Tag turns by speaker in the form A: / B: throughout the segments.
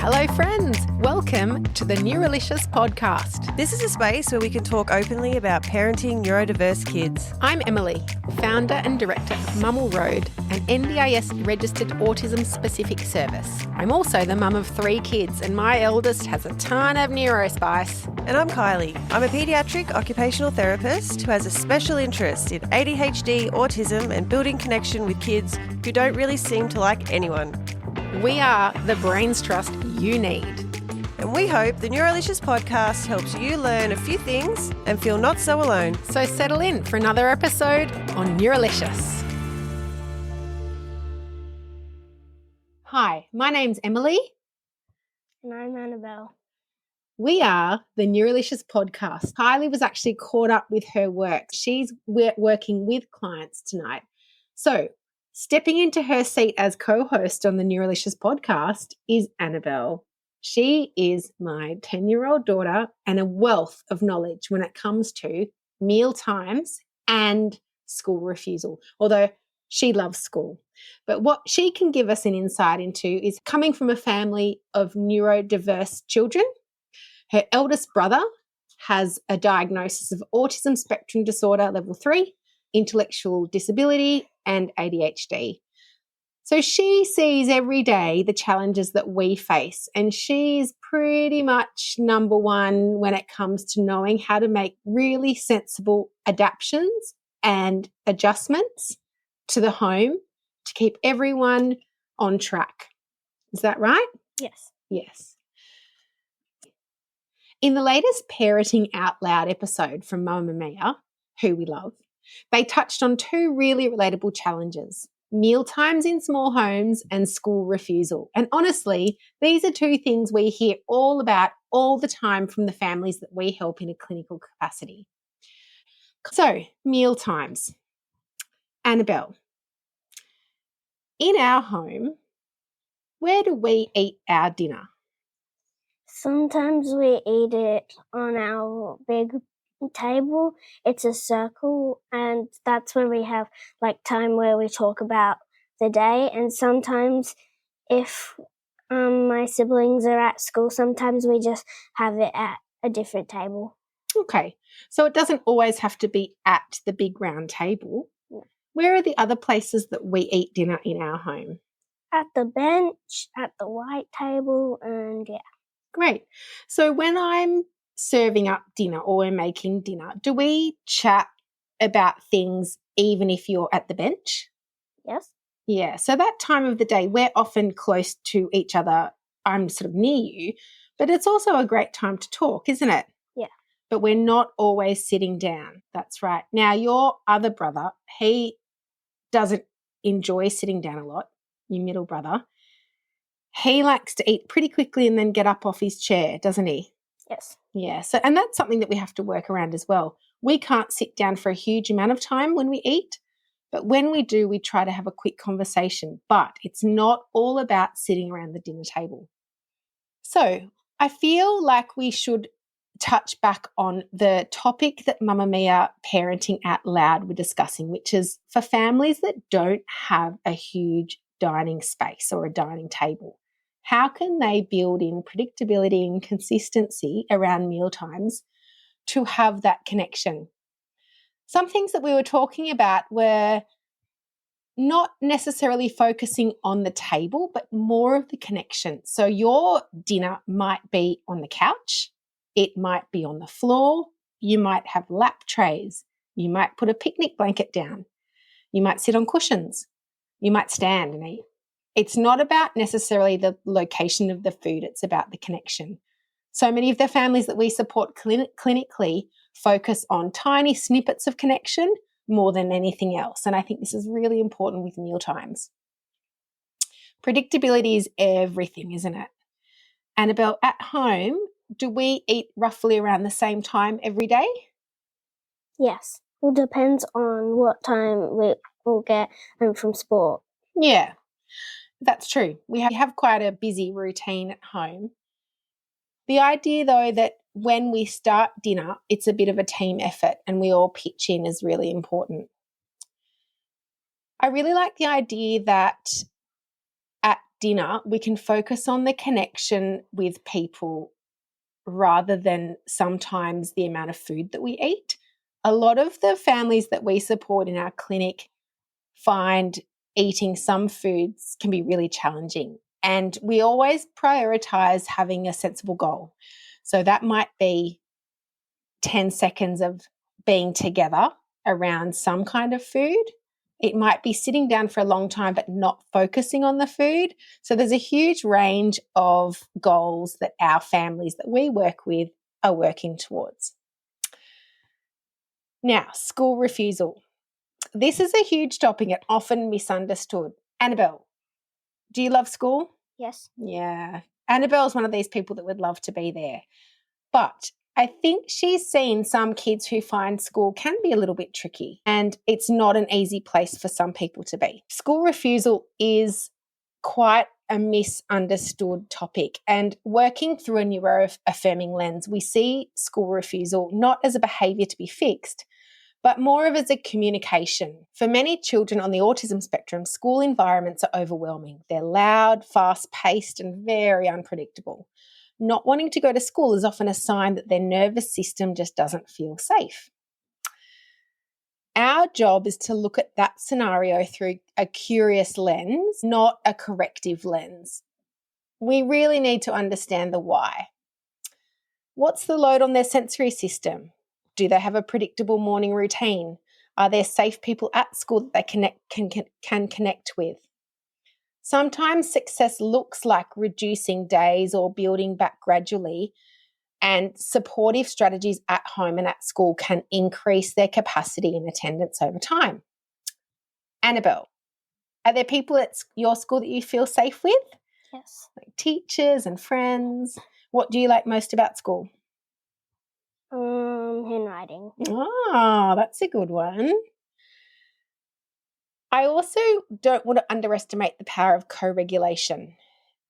A: Hello friends, welcome to the Neurolicious Podcast.
B: This is a space where we can talk openly about parenting neurodiverse kids.
A: I'm Emily, founder and director of Mummel Road, an NDIS registered autism specific service. I'm also the mum of 3 kids and my eldest has a ton of neurospice.
B: And I'm Kylie. I'm a paediatric occupational therapist who has a special interest in ADHD, autism and building connection with kids who don't really seem to like anyone.
A: We are the brains trust you need.
B: And we hope the Neurolicious Podcast helps you learn a few things and feel not so alone.
A: So settle in for another episode on Neurolicious. Hi, my name's Emily.
C: And I'm Annabel.
A: We are the Neurolicious Podcast. Kylie was actually caught up with her work. She's working with clients tonight. So stepping into her seat as co-host on the Neurolicious Podcast is Annabel. She is my 10-year-old daughter and a wealth of knowledge when it comes to mealtimes and school refusal, although she loves school. But what she can give us an insight into is coming from a family of neurodiverse children. Her eldest brother has a diagnosis of autism spectrum disorder level 3, intellectual disability and ADHD. So she sees every day the challenges that we face, and she's pretty much number one when it comes to knowing how to make really sensible adaptations and adjustments to the home to keep everyone on track. Is that right?
C: Yes.
A: Yes. In the latest Parenting Outloud episode from Mamamia, who we love, they touched on 2 really relatable challenges: mealtimes in small homes and school refusal. And honestly, these are 2 things we hear all about all the time from the families that we help in a clinical capacity. So, mealtimes. Annabel, in our home, where do we eat our dinner?
C: Sometimes we eat it on our big table. It's a circle, and that's where we have time where we talk about the day. And sometimes if my siblings are at school, sometimes we just have it at a different table.
A: Okay, so it doesn't always have to be at the big round table.
C: No.
A: Where are the other places that we eat dinner in our home?
C: At the bench, at the white table, and yeah.
A: Great. So when I'm serving up dinner or we're making dinner, do we chat about things even if you're at the bench?
C: Yes.
A: Yeah. So that time of the day, we're often close to each other. I'm sort of near you, but it's also a great time to talk, isn't it?
C: Yeah.
A: But we're not always sitting down. That's right. Now, your other brother, he doesn't enjoy sitting down a lot, your middle brother. He likes to eat pretty quickly and then get up off his chair, doesn't he?
C: Yes.
A: Yeah. So, and that's something that we have to work around as well. We can't sit down for a huge amount of time when we eat, but when we do, we try to have a quick conversation. But it's not all about sitting around the dinner table. So I feel like we should touch back on the topic that Mamamia Parenting Outloud were discussing, which is for families that don't have a huge dining space or a dining table. How can they build in predictability and consistency around mealtimes to have that connection? Some things that we were talking about were not necessarily focusing on the table, but more of the connection. So your dinner might be on the couch, it might be on the floor, you might have lap trays, you might put a picnic blanket down, you might sit on cushions, you might stand and eat. It's not about necessarily the location of the food, it's about the connection. So many of the families that we support clinically focus on tiny snippets of connection more than anything else. And I think this is really important with mealtimes. Predictability is everything, isn't it? Annabel, at home, do we eat roughly around the same time every day?
C: Yes. It depends on what time we will get home from sport.
A: Yeah. That's true. We have quite a busy routine at home. The idea, though, that when we start dinner, it's a bit of a team effort and we all pitch in is really important. I really like the idea that at dinner, we can focus on the connection with people rather than sometimes the amount of food that we eat. A lot of the families that we support in our clinic find eating some foods can be really challenging. And we always prioritize having a sensible goal. So that might be 10 seconds of being together around some kind of food. It might be sitting down for a long time but not focusing on the food. So there's a huge range of goals that our families that we work with are working towards. Now, school refusal. This is a huge topic and often misunderstood. Annabel, do you love school?
C: Yes.
A: Yeah. Annabelle's one of these people that would love to be there. But I think she's seen some kids who find school can be a little bit tricky and it's not an easy place for some people to be. School refusal is quite a misunderstood topic, and working through a neuroaffirming lens, we see school refusal not as a behaviour to be fixed, but more of as a communication. For many children on the autism spectrum, school environments are overwhelming. They're loud, fast-paced, and very unpredictable. Not wanting to go to school is often a sign that their nervous system just doesn't feel safe. Our job is to look at that scenario through a curious lens, not a corrective lens. We really need to understand the why. What's the load on their sensory system? Do they have a predictable morning routine? Are there safe people at school that they can connect with? Sometimes success looks like reducing days or building back gradually, and supportive strategies at home and at school can increase their capacity and attendance over time. Annabel, are there people at your school that you feel safe with?
C: Yes.
A: Like teachers and friends? What do you like most about school?
C: Handwriting.
A: Oh, that's a good one. I also don't want to underestimate the power of co-regulation.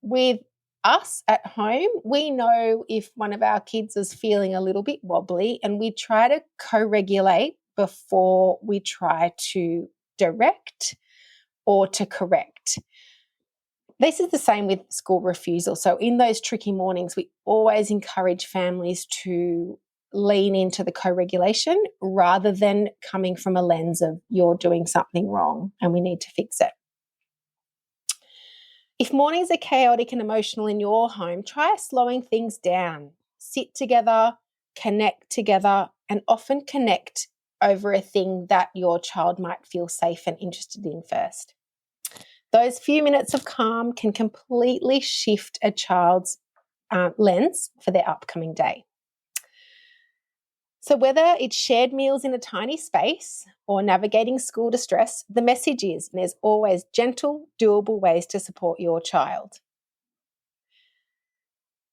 A: With us at home, we know if one of our kids is feeling a little bit wobbly, and we try to co-regulate before we try to direct or to correct. This is the same with school refusal. So in those tricky mornings, we always encourage families to lean into the co-regulation rather than coming from a lens of you're doing something wrong and we need to fix it. If mornings are chaotic and emotional in your home, try slowing things down. Sit together, connect together, and often connect over a thing that your child might feel safe and interested in first. Those few minutes of calm can completely shift a child's lens for their upcoming day. So whether it's shared meals in a tiny space or navigating school distress, the message is there's always gentle, doable ways to support your child.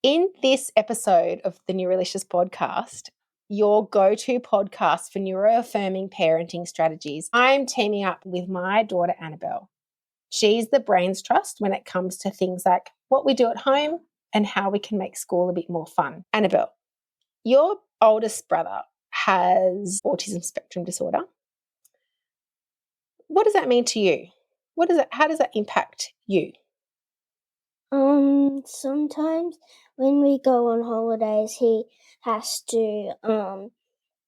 A: In this episode of the Neurolicious Podcast, your go-to podcast for neuroaffirming parenting strategies, I'm teaming up with my daughter Annabel. She's the brains trust when it comes to things like what we do at home and how we can make school a bit more fun. Annabel, your oldest brother has autism spectrum disorder. What does that mean to you? How does that impact you?
C: Sometimes when we go on holidays, he has to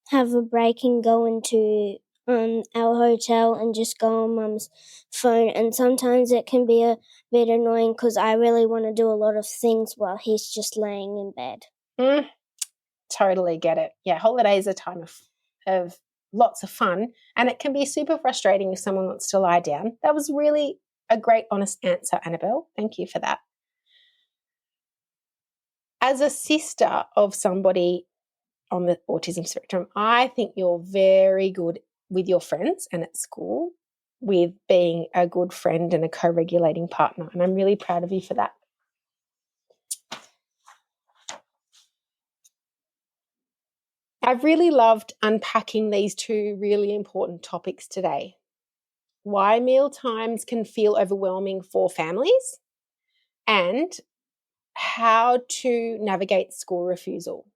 C: have a break and go into our hotel and just go on Mum's phone. And sometimes it can be a bit annoying because I really want to do a lot of things while he's just laying in bed.
A: Totally get it. Yeah, holidays are a time of lots of fun, and it can be super frustrating if someone wants to lie down. That was really a great, honest answer, Annabel. Thank you for that. As a sister of somebody on the autism spectrum, I think you're very good with your friends and at school with being a good friend and a co-regulating partner, and I'm really proud of you for that. I've really loved unpacking these two really important topics today. Why mealtimes can feel overwhelming for families and how to navigate school refusal.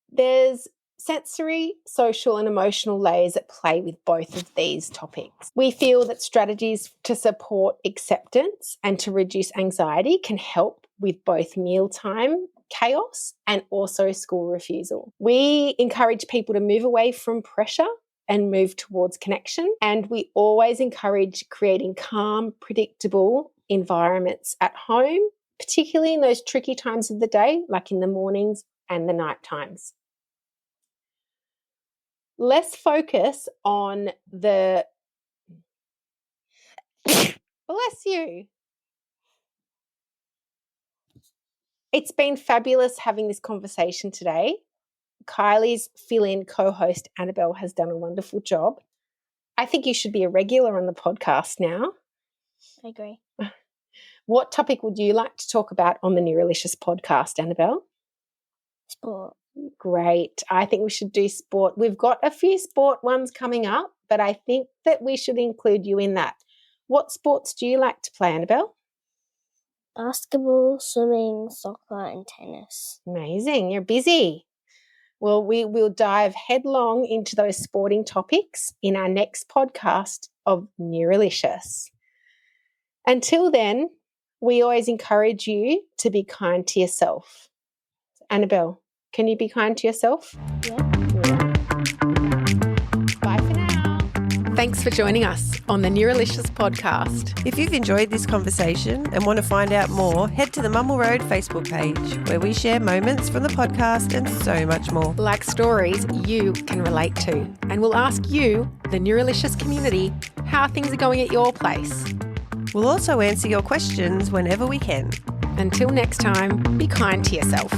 A: There's sensory, social, and emotional layers at play with both of these topics. We feel that strategies to support acceptance and to reduce anxiety can help with both mealtime chaos and also school refusal. We encourage people to move away from pressure and move towards connection. And we always encourage creating calm, predictable environments at home, particularly in those tricky times of the day, like in the mornings and the night times. Let's focus on the... Bless you. It's been fabulous having this conversation today. Kylie's fill-in co-host, Annabel, has done a wonderful job. I think you should be a regular on the podcast now.
C: I agree.
A: What topic would you like to talk about on the Neurolicious Podcast, Annabel?
C: Sport.
A: Great. I think we should do sport. We've got a few sport ones coming up, but I think that we should include you in that. What sports do you like to play, Annabel?
C: Basketball, swimming, soccer, and tennis.
A: Amazing. You're busy. Well, we will dive headlong into those sporting topics in our next podcast of Neurolicious. Until then, we always encourage you to be kind to yourself. Annabel, can you be kind to yourself?
C: Yeah.
A: Bye for now. Thanks for joining us on the Neurolicious Podcast.
B: If you've enjoyed this conversation and want to find out more, head to the Mummel Road Facebook page, where we share moments from the podcast and so much more.
A: Like stories you can relate to. And we'll ask you, the Neurolicious community, how things are going at your place.
B: We'll also answer your questions whenever we can.
A: Until next time, be kind to yourself.